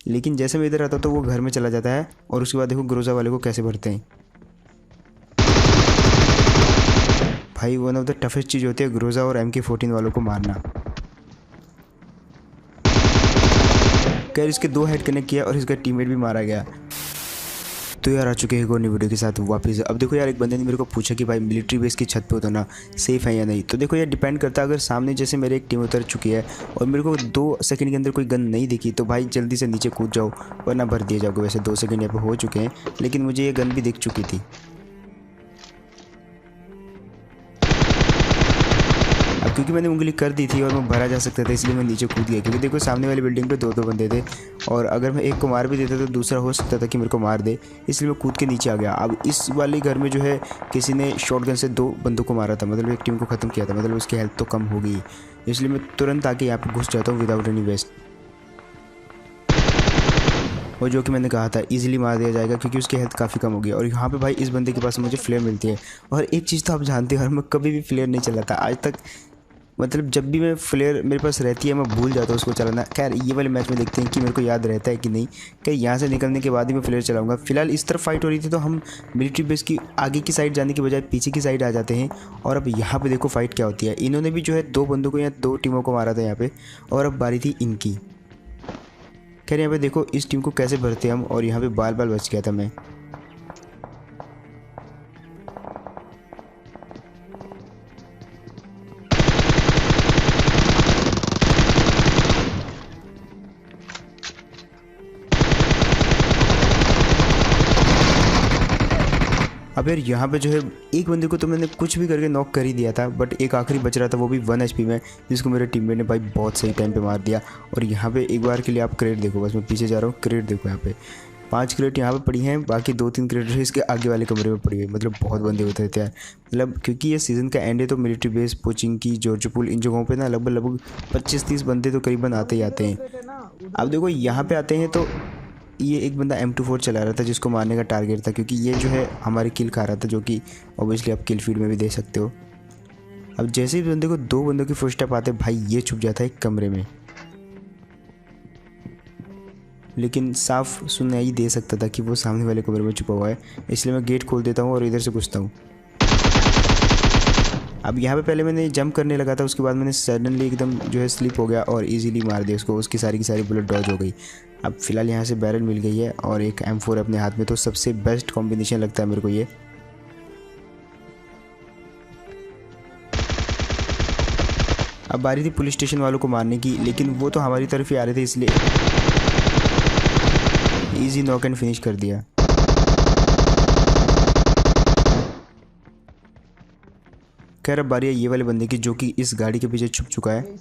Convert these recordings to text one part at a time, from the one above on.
लेकिन जैसे मैं इधर आता तो वो घर में चला जाता है। और उसके बाद देखो ग्रोजा वाले को कैसे भरते हैं भाई। वन ऑफ द टफेस्ट चीज़ होती है ग्रोजा और MK14 वालों को मारना। खैर इसके 2 हेड कनेक्ट किया और इसका टीममेट भी मारा गया। तो यार आ चुके हैं एक और नई वीडियो के साथ वापस। अब देखो यार, एक बंदे ने मेरे को पूछा कि भाई मिलिट्री बेस की छत पे उतरना सेफ़ है या नहीं। तो देखो यार डिपेंड करता है, अगर सामने जैसे मेरे एक टीम उतर चुकी है और मेरे को 2 सेकंड के अंदर कोई गन नहीं दिखी तो भाई जल्दी से नीचे कूद जाओ वरना भर दिए जाओगे। वैसे 2 सेकंड यहाँ पे हो चुके हैं, लेकिन मुझे ये गन भी दिख चुकी थी। अब क्योंकि मैंने उंगली कर दी थी और मैं भरा जा सकता था इसलिए मैं नीचे कूद गया, क्योंकि देखो सामने वाली बिल्डिंग पे 2 बंदे थे और अगर मैं एक को मार भी देता तो दूसरा हो सकता था कि मेरे को मार दे, इसलिए मैं कूद के नीचे आ गया। अब इस वाले घर में जो है किसी ने शॉटगन से 2 बंदों को मारा था, मतलब एक टीम को ख़त्म किया था, मतलब उसकी हेल्थ तो कम हो गई, इसलिए मैं तुरंत आके यहाँ पर घुस जाता हूँ विदाउट एनी वेस्ट। और जो कि मैंने कहा था इजीली मार दिया जाएगा क्योंकि उसकी हेल्थ काफ़ी कम हो गई। और यहाँ पे भाई इस बंदे के पास मुझे फ्लेयर मिलती है। और एक चीज़ तो आप जानते हो, मैं कभी भी फ्लेयर नहीं चलाता आज तक, मतलब जब भी मैं फ्लेयर मेरे पास रहती है मैं भूल जाता हूँ उसको चलाना। खैर ये वाले मैच में देखते हैं कि मेरे को याद रहता है कि नहीं। कि यहाँ से निकलने के बाद ही मैं फ्लेयर चलाऊँगा। फिलहाल इस तरफ फाइट हो रही थी तो हम मिलिट्री बेस की आगे की साइड जाने के बजाय पीछे की साइड आ जाते हैं। और अब यहाँ पे देखो फाइट क्या होती है। इन्होंने भी जो है 2 बंदों को या 2 टीमों को मारा था यहाँ पे, और अब बारी थी इनकी। खैर यहाँ पे देखो इस टीम को कैसे भरते हम, और यहाँ पे बाल बाल बच गया था मैं। अब यार यहाँ पे जो है एक बंदे को तो मैंने कुछ भी करके नॉक कर ही दिया था, बट एक आखिरी बच रहा था वो भी 1 HP में, जिसको मेरे टीममेट ने भाई बहुत सही टाइम पे मार दिया। और यहाँ पे एक बार के लिए आप क्रेट देखो, बस मैं पीछे जा रहा हूँ, क्रेट देखो यहाँ पे 5 क्रेट यहाँ पे पड़ी हैं, बाकी 2-3 क्रेट इसके आगे वाले कमरे में पड़ी हुई। मतलब बहुत बंदे होते रहते हैं, मतलब क्योंकि ये सीज़न का एंड है तो मिलिट्री बेस, पोचिंग की, जॉर्जपुल, इन जगहों पर ना लगभग 25-30 बंदे तो करीबन आते ही आते हैं। अब देखो यहाँ पर आते हैं तो ये एक बंदा M24 चला रहा था जिसको मारने का टारगेट था, क्योंकि ये जो है हमारी किल खा रहा था, जो कि ऑब्वियसली आप किल फीड में भी देख सकते हो। अब जैसे ही बंदे को 2 बंदों की फुट स्टेप आते भाई ये छुप जाता है एक कमरे में, लेकिन साफ सुनाई दे सकता था कि वो सामने वाले कमरे में छुपा हुआ है, इसलिए मैं गेट खोल देता हूँ और इधर से घुसता हूँ। अब यहाँ पे पहले मैंने जंप करने लगा था, उसके बाद मैंने सडनली एकदम जो है स्लिप हो गया और इजीली मार दिया उसको, उसकी सारी की सारी बुलेट डॉज हो गई। अब फिलहाल यहाँ से बैरल मिल गई है और एक M4 अपने हाथ में, तो सबसे बेस्ट कॉम्बिनेशन लगता है मेरे को ये। अब बारी थी पुलिस स्टेशन वालों को मारने की, लेकिन वो तो हमारी तरफ ही आ रहे थे इसलिए इजी नॉक एंड फिनिश कर दिया। खैर अब बारी है ये वाले बंदे की जो कि इस गाड़ी के पीछे छुप चुका है।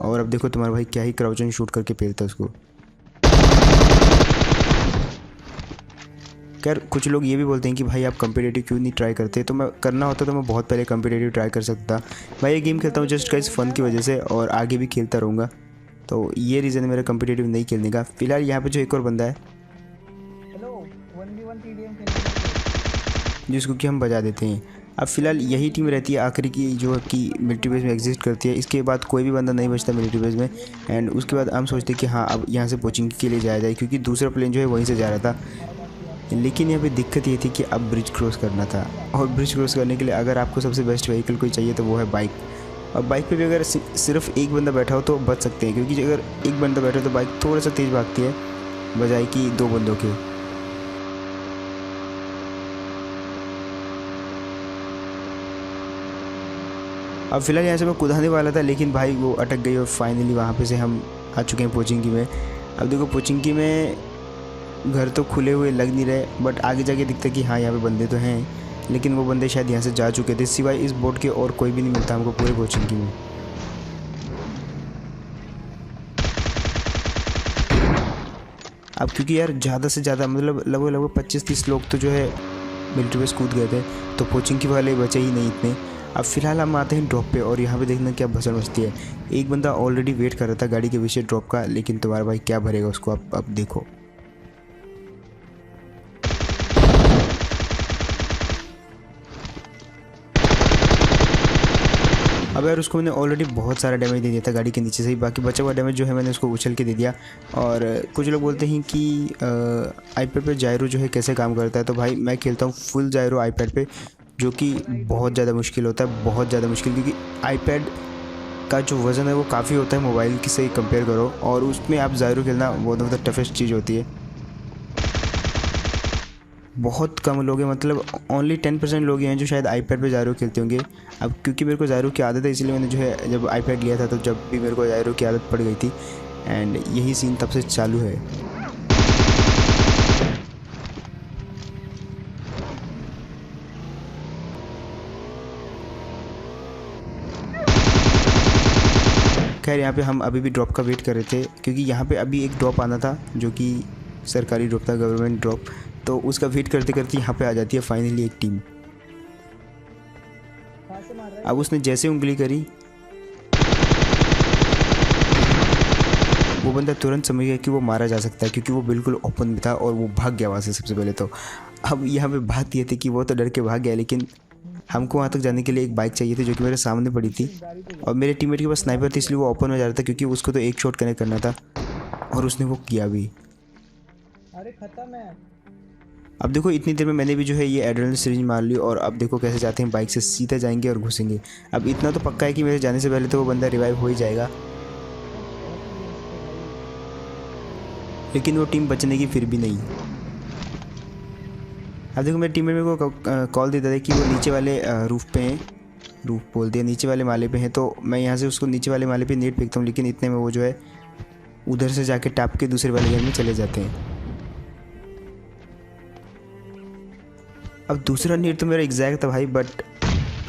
और अब देखो तुम्हारा भाई क्या ही क्राउचिंग शूट करके पेलता है उसको। खैर कुछ लोग ये भी बोलते हैं कि भाई आप कम्पिटेटिव क्यों नहीं ट्राई करते, तो मैं करना होता तो मैं बहुत पहले कम्पिटेटिव ट्राई कर सकता था। मैं ये गेम खेलता हूँ जस्ट गाइस फन की वजह से, और आगे भी खेलता रहूँगा, तो ये रीज़न है मेरा कम्पिटेटिव नहीं खेलने का। फिलहाल यहाँ पे जो एक और बंदा है जिसको कि हम बजा देते हैं। अब फिलहाल यही टीम रहती है आखिरी की जो कि मिलिट्री बेस में एग्जिस्ट करती है। इसके बाद कोई भी बंदा नहीं बचता मिलिट्री बेस में। एंड उसके बाद हम सोचते हैं कि हाँ अब यहाँ से कोचिंग के लिए जाया जाए, क्योंकि दूसरा प्लेन जो है वहीं से जा रहा था। लेकिन यहाँ पे दिक्कत ये थी कि अब ब्रिज क्रॉस करना था, और ब्रिज क्रॉस करने के लिए अगर आपको सबसे बेस्ट व्हीकल कोई चाहिए तो वो है बाइक। और बाइक पे भी अगर सिर्फ एक बंदा बैठा हो तो बच सकते हैं, क्योंकि अगर एक बंदा बैठा हो तो बाइक थोड़ा सा तेज़ भागती है बजाय कि 2 बंदों के। अब फिलहाल यहाँ से मैं कूदाने वाला था, लेकिन भाई वो अटक गई और फाइनली वहाँ पे से हम आ चुके हैं पोचिंकी में। अब देखो पोचिंकी में घर तो खुले हुए लग नहीं रहे, बट आगे जाके दिखता है कि हाँ यहाँ पे बंदे तो हैं, लेकिन वो बंदे शायद यहाँ से जा चुके थे। सिवाय इस बोट के और कोई भी नहीं मिलता हमको पूरे पोचिंकी में। अब क्योंकि यार ज़्यादा से ज़्यादा मतलब लगभग 25-30 लोग तो जो है मिलिट्री बेस कूद गए थे, तो पोचिंकी वाले बचे ही नहीं इतने। अब फिलहाल हम आते हैं ड्रॉप पे, और यहाँ पे देखना क्या भसड़ मचती है। एक बंदा ऑलरेडी वेट कर रहा था गाड़ी के पीछे ड्रॉप का, लेकिन तुम्हारा भाई क्या भरेगा उसको। अब देखो अब यार उसको मैंने ऑलरेडी बहुत सारा डैमेज दे दिया था गाड़ी के नीचे से ही, बाकी बचा हुआ डैमेज जो है मैंने उसको उछल के दे दिया। और कुछ लोग बोलते हैं कि आईपैड पे जायरो जो है कैसे काम करता है, तो भाई मैं खेलता हूँ फुल जायरो आईपैड पे, जो कि बहुत ज़्यादा मुश्किल होता है, बहुत ज़्यादा मुश्किल, क्योंकि आईपैड का जो वज़न है वो काफ़ी होता है मोबाइल से कंपेयर करो, और उसमें आप जायरो खेलना वन ऑफ द टफेस्ट चीज़ होती है। बहुत कम लोग हैं, मतलब ओनली 10% लोग हैं जो शायद आईपैड पे जायरो खेलते होंगे। अब क्योंकि मेरे को जायरो की आदत है, इसलिए मैंने जो है जब आईपैड लिया था तो जब भी मेरे को जायरो की आदत पड़ गई थी, एंड यही सीन तब से चालू है। खैर यहाँ पे हम अभी भी ड्रॉप का वेट कर रहे थे, क्योंकि यहाँ पे अभी एक ड्रॉप आना था जो कि सरकारी ड्रॉप था, गवर्नमेंट ड्रॉप, तो उसका वेट करते करते यहाँ पे आ जाती है फाइनली एक टीम। अब उसने जैसे उंगली करी वो बंदा तुरंत समझ गया कि वो मारा जा सकता है, क्योंकि वो बिल्कुल ओपन में था और वो भाग गया वहाँ से सबसे पहले तो। अब यहाँ पे बात ये थी कि वो तो डर के भाग गया, लेकिन हमको वहाँ तक जाने के लिए एक बाइक चाहिए थी जो कि मेरे सामने पड़ी थी, और मेरे टीममेट के पास स्नाइपर थी, इसलिए वो ओपन में जा रहा था, क्योंकि उसको तो एक शॉट कनेक्ट करना था, और उसने वो किया भी। अरे खत्म है। अब देखो इतनी देर में मैंने भी जो है ये एड्रेनलिन सिरिंज मार ली, और अब देखो कैसे जाते हैं, बाइक से सीधे जाएंगे और घुसेंगे। अब इतना तो पक्का है कि मेरे जाने से पहले तो वो बंदा रिवाइव हो ही जाएगा, लेकिन वो टीम बचने की फिर भी नहीं। अब देखो मेरे टीममेट मेरे को कॉल देता था कि वो नीचे वाले रूफ पे हैं, रूफ बोल दिया, नीचे वाले माले पे हैं, तो मैं यहाँ से उसको नीचे वाले माले पे नेट फेंकता हूँ, लेकिन इतने में वो जो है उधर से जाके टाप के दूसरे वाले घर में चले जाते हैं। अब दूसरा नेट तो मेरा एग्जैक्ट था भाई, बट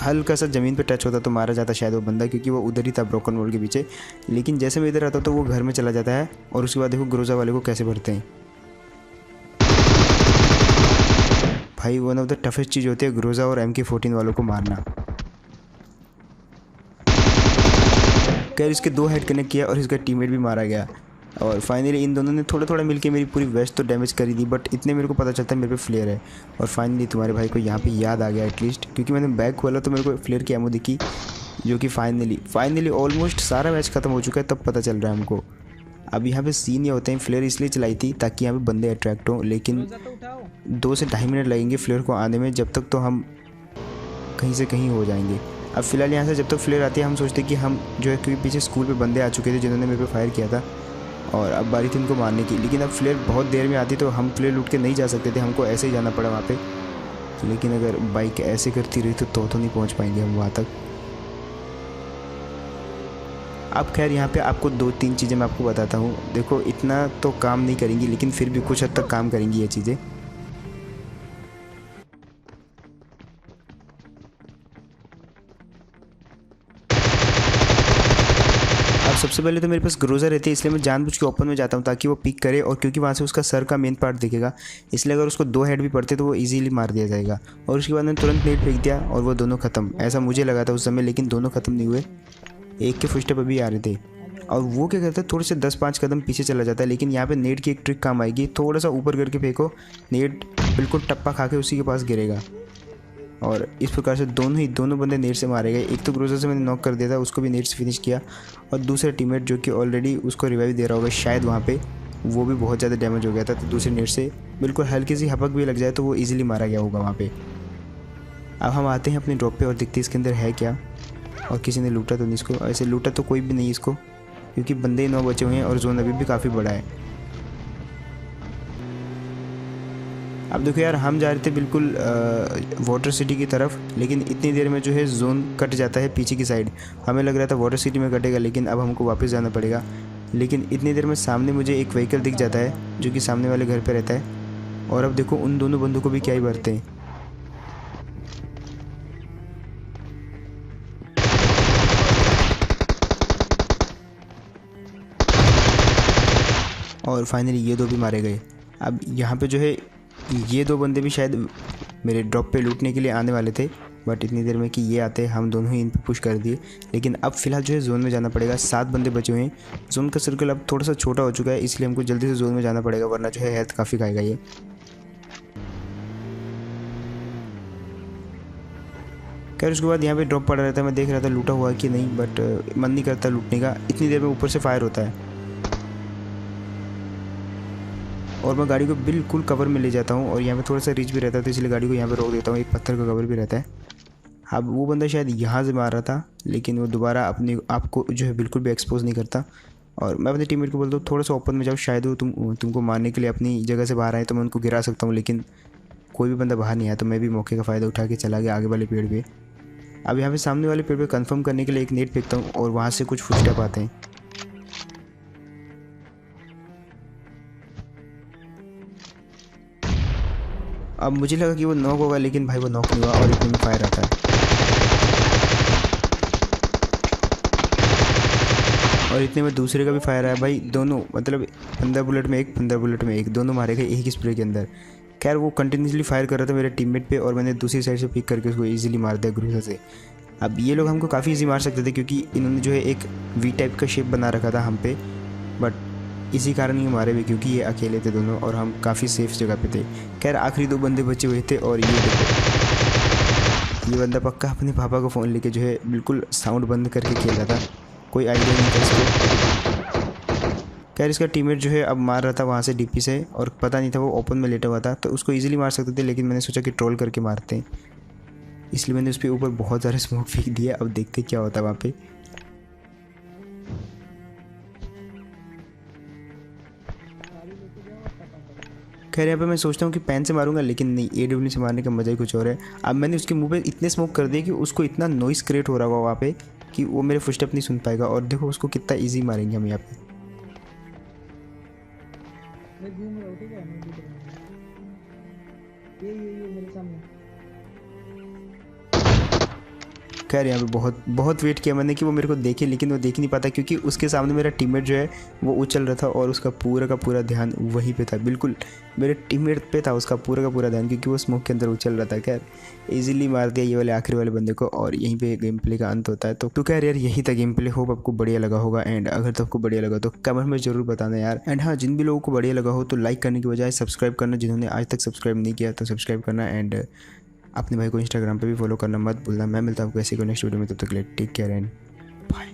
हल्का सा ज़मीन पे टच होता तो मारा जाता शायद वो बंदा, क्योंकि वो उधर ही था ब्रोकन वॉल के पीछे। लेकिन जैसे मैं इधर आता तो वो घर में चला जाता है, और उसके बाद देखो ग्रोजा वाले को कैसे भरते हैं भाई। वन ऑफ द टफेस्ट चीज़ होती है ग्रोजा और MK14 वालों को मारना। खैर इसके 2 हेड कनेक्ट किया और इसका टीममेट भी मारा गया, और फाइनली इन दोनों ने थोड़ा थोड़ा मिलके मेरी पूरी वेस्ट तो डैमेज करी दी, बट इतने मेरे को पता चलता है मेरे पे फ्लेयर है। और फाइनली तुम्हारे भाई को यहाँ पे याद आ गया एटलीस्ट, क्योंकि मैंने बैग खोला तो मेरे को फ्लेयर की एमो दिखी, जो कि फाइनली ऑलमोस्ट सारा मैच ख़त्म हो चुका है तब पता चल रहा है हमको। अब यहाँ पे सीन ये होते हैं, फ्लेयर इसलिए चलाई थी ताकि यहाँ पे बंदे अट्रैक्ट हों, लेकिन 2 से ढाई मिनट लगेंगे फ्लेयर को आने में, जब तक तो हम कहीं से कहीं हो जाएंगे। अब फिलहाल यहाँ से जब तक फ्लेयर आती है हम सोचते कि हम जो है, क्योंकि पीछे स्कूल पे बंदे आ चुके थे जिन्होंने मेरे पे फायर किया था, और अब बारी थी उनको मारने की, लेकिन अब फ्लेयर बहुत देर में आती तो हम फ्लेयर लूट के नहीं जा सकते थे, हमको ऐसे ही जाना पड़ा वहाँ पे। लेकिन अगर बाइक ऐसे करती रही तो नहीं पहुँच पाएंगे हम वहाँ तक। अब खैर यहाँ पे आपको 2-3 चीज़ें मैं आपको बताता हूँ। देखो इतना तो काम नहीं करेंगी, लेकिन फिर भी कुछ हद तक काम करेंगी ये चीज़ें। अब सबसे पहले तो मेरे पास ग्रोजा रहती है, इसलिए मैं जानबूझ के ओपन में जाता हूँ ताकि वो पिक करे, और क्योंकि वहाँ से उसका सर का मेन पार्ट दिखेगा, इसलिए अगर उसको 2 हेड भी पड़ते तो वो इजीली मार दिया जाएगा। और उसके बाद मैंने तुरंत नेट फेंक दिया और वो दोनों ख़त्म, ऐसा मुझे लगा था उस समय, लेकिन दोनों ख़त्म नहीं हुए, एक के फुटस्टेप अभी आ रहे थे। और वो क्या करता है, थोड़े से 10-5 कदम पीछे चला जाता है, लेकिन यहाँ पे नेट की एक ट्रिक काम आएगी। थोड़ा सा ऊपर करके फेंको, नेट बिल्कुल टप्पा खा के उसी के पास गिरेगा, और इस प्रकार से दोनों बंदे नेट से मारे गए। एक तो ग्रोजा से मैंने नॉक कर दिया था, उसको भी नेट से फिनिश किया, और दूसरा टीममेट जो कि ऑलरेडी उसको रिवाइव दे रहा होगा शायद वहाँ पे, वो भी बहुत ज़्यादा डैमेज हो गया था, तो दूसरे नेट से बिल्कुल हल्की सी हपक भी लग जाए तो वो ईजिली मारा गया होगा वहाँ पे। अब हम आते हैं अपने ड्रॉप पे और देखते हैं इसके अंदर है क्या, और किसी ने लूटा तो नहीं इसको। ऐसे लूटा तो कोई भी नहीं इसको, क्योंकि बंदे 9 बचे हुए हैं और जोन अभी भी काफ़ी बड़ा है। अब देखो यार, हम जा रहे थे बिल्कुल वाटर सिटी की तरफ, लेकिन इतनी देर में जो है जोन कट जाता है पीछे की साइड। हमें लग रहा था वाटर सिटी में कटेगा, लेकिन अब हमको वापस जाना पड़ेगा। लेकिन इतनी देर में सामने मुझे एक व्हीकल दिख जाता है जो कि सामने वाले घर पे रहता है, और अब देखो उन दोनों बंदों को भी क्या ही भरते हैं। और फाइनली ये 2 भी मारे गए। अब यहाँ पे जो है ये 2 बंदे भी शायद मेरे ड्रॉप पे लूटने के लिए आने वाले थे, बट इतनी देर में कि ये आते हम दोनों ही इन पे पुश कर दिए। लेकिन अब फ़िलहाल जो है जोन में जाना पड़ेगा। 7 बंदे बचे हुए हैं। जोन का सर्कल अब थोड़ा सा छोटा हो चुका है, इसलिए हमको जल्दी से जोन में जाना पड़ेगा, वरना जो है हेल्थ काफ़ी खाएगा ये। खैर उसके बाद यहाँ पे ड्रॉप पड़ा रहता है, मैं देख रहा था लूटा हुआ कि नहीं, बट मन नहीं करता लूटने का। इतनी देर में ऊपर से फायर होता है और मैं गाड़ी को बिल्कुल कवर में ले जाता हूँ और यहाँ पे थोड़ा सा रिच भी रहता है, तो इसलिए गाड़ी को यहाँ पे रोक देता हूँ। एक पत्थर का कवर भी रहता है। अब वो बंदा शायद यहाँ से मार रहा था, लेकिन वो दोबारा अपने आप को जो है बिल्कुल भी एक्सपोज नहीं करता। और मैं अपने टीममेट को बोलता हूँ थोड़ा सा ओपन में जाओ, शायद वो तुमको मारने के लिए अपनी जगह से बाहर आए तो मैं उनको गिरा सकता हूँ, लेकिन कोई भी बंदा बाहर नहीं आया, तो मैं भी मौके का फ़ायदा उठा के चला गया आगे वाले पेड़ पे। अब यहाँ पे सामने वाले पेड़ पे कंफर्म करने के लिए एक नेट फेंकता हूँ और वहाँ से कुछ फुटस्टेप आते हैं। अब मुझे लगा कि वो नॉक होगा, लेकिन भाई वो नॉक नहीं हुआ और इतने में फायर आता है। और इतने में दूसरे का भी फायर आया भाई। दोनों मतलब 15 बुलेट में एक, 15 बुलेट में एक, दोनों मारे गए एक ही स्प्रे के अंदर। खैर वो कंटिन्यूसली फायर कर रहा था मेरे टीममेट पे और मैंने दूसरी साइड से पिक करके उसको इजीली मार दिया ग्रूजर से। अब ये लोग हमको काफ़ी इजी मार सकते थे क्योंकि इन्होंने जो है एक वी टाइप का शेप बना रखा था हम पे, बट इसी कारण ये मारे भी क्योंकि ये अकेले थे दोनों और हम काफ़ी सेफ जगह पे थे। खैर आखिरी 2 बंदे बचे हुए थे और ये देखो, ये बंदा पक्का अपने पापा का फ़ोन लेके जो है बिल्कुल साउंड बंद करके खेल रहा था, कोई आइडिया नहीं था इसको। खैर इसका टीममेट जो है अब मार रहा था वहाँ से डीपी से और पता नहीं था वो ओपन में लेटा हुआ था, तो उसको इजीली मार सकते थे, लेकिन मैंने सोचा कि ट्रोल करके मारते हैं, इसलिए मैंने उस पर ऊपर बहुत सारे स्मोक फेंक दिया। अब देखते क्या होता है वहाँ पे। खैर यहाँ पे मैं सोचता हूँ कि पेन से मारूंगा, लेकिन नहीं, AW से मारने का मज़ा ही कुछ और है। अब मैंने उसके मुंह पे इतने स्मोक कर दिए कि उसको इतना नॉइस क्रिएट हो रहा होगा वहाँ पे कि वो मेरे फुटस्टेप नहीं सुन पाएगा। और देखो उसको कितना इजी मारेंगे हम यहाँ पे। मैं घूम रहा हूँ, ठीक है, मैं दिख रहा हूँ। ये मेरे सामने। खैर यहाँ पे बहुत वेट किया मैंने कि वो मेरे को देखे, लेकिन वो देख नहीं पाता क्योंकि उसके सामने मेरा टीममेट जो है वो उछल रहा था और उसका पूरा का पूरा ध्यान वहीं पे था, बिल्कुल मेरे टीममेट पे था उसका पूरा का पूरा ध्यान, क्योंकि वो स्मोक के अंदर उछल रहा था। खैर इजीली मार दिया ये वाले आखिरी वाले बंदे को और यहीं पे गेम प्ले का अंत होता है। तो खैर यार यही था गेम प्ले। होप आपको बढ़िया लगा होगा, एंड अगर तो आपको बढ़िया लगा तो कमेंट में जरूर बताना यार। एंड हाँ, जिन भी लोगों को बढ़िया लगा हो तो लाइक करने की बजाय सब्सक्राइब करना, जिन्होंने आज तक सब्सक्राइब नहीं किया तो सब्सक्राइब करना। एंड अपने भाई को इंस्टाग्राम पे भी फॉलो करना मत भूलना। मैं मिलता हूँ आपको ऐसे को नेक्स्ट वीडियो में, तब तक के लिए टेक केयर एंड बाय।